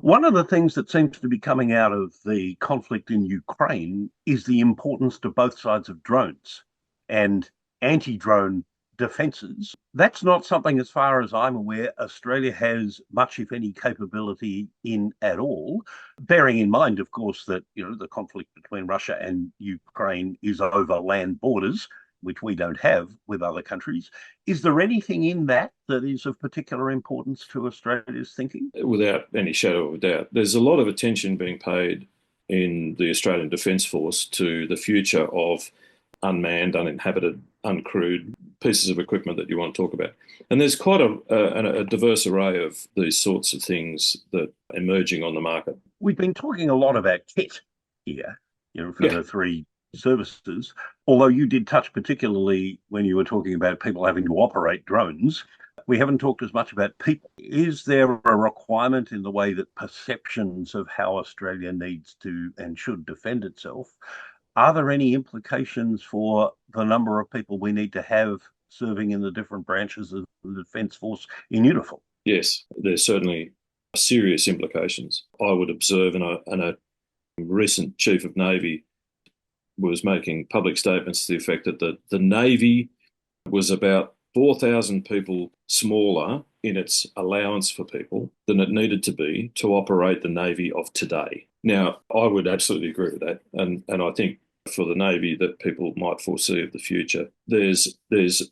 One of the things that seems to be coming out of the conflict in Ukraine is the importance to both sides of drones and anti-drone defences. That's not something, as far as I'm aware, Australia has much, if any, capability in at all. Bearing in mind, of course, that the conflict between Russia and Ukraine is over land borders, which we don't have with other countries. Is there anything in that that is of particular importance to Australia's thinking? Without any shadow of a doubt. There's a lot of attention being paid in the Australian Defence Force to the future of unmanned, uninhabited, uncrewed pieces of equipment that you want to talk about. And there's quite a diverse array of these sorts of things that are emerging on the market. We've been talking a lot about kit here, for Yeah, the three services, although you did touch particularly when you were talking about people having to operate drones. We haven't talked as much about people. Is there a requirement in the way that perceptions of how Australia needs to and should defend itself? Are there any implications for the number of people we need to have serving in the different branches of the Defence Force in uniform? yes, there's certainly serious implications. I would observe, and a recent Chief of Navy was making public statements to the effect that the Navy was about 4,000 people smaller in its allowance for people than it needed to be to operate the Navy of today. Now, I would absolutely agree with that. And I think for the Navy that people might foresee of the future, there's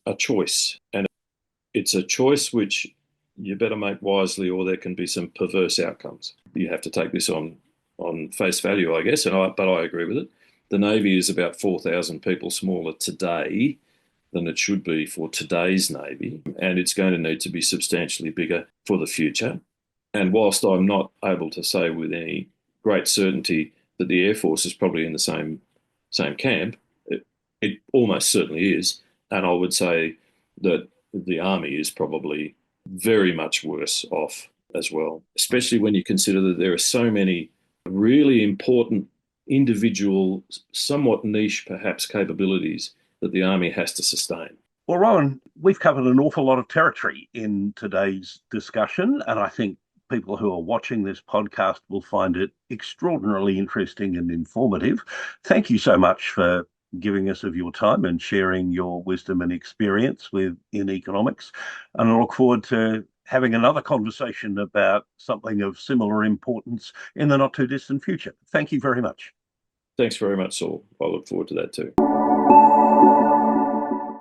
a choice. And it's a choice which you better make wisely, or there can be some perverse outcomes. You have to take this on face value, I guess, but I agree with it. The Navy is about 4,000 people smaller today than it should be for today's Navy, and it's going to need to be substantially bigger for the future. And whilst I'm not able to say with any great certainty that the Air Force is probably in the same camp, it almost certainly is. And I would say that the Army is probably very much worse off as well, especially when you consider that there are so many really important individual, somewhat niche perhaps, capabilities that the Army has to sustain. Well, Rowan, we've covered an awful lot of territory in today's discussion, and I think people who are watching this podcast will find it extraordinarily interesting and informative. Thank you so much for giving us of your time and sharing your wisdom and experience with InEconomics. And I look forward to having another conversation about something of similar importance in the not too distant future. Thank you very much. Thanks very much, Saul. I look forward to that too.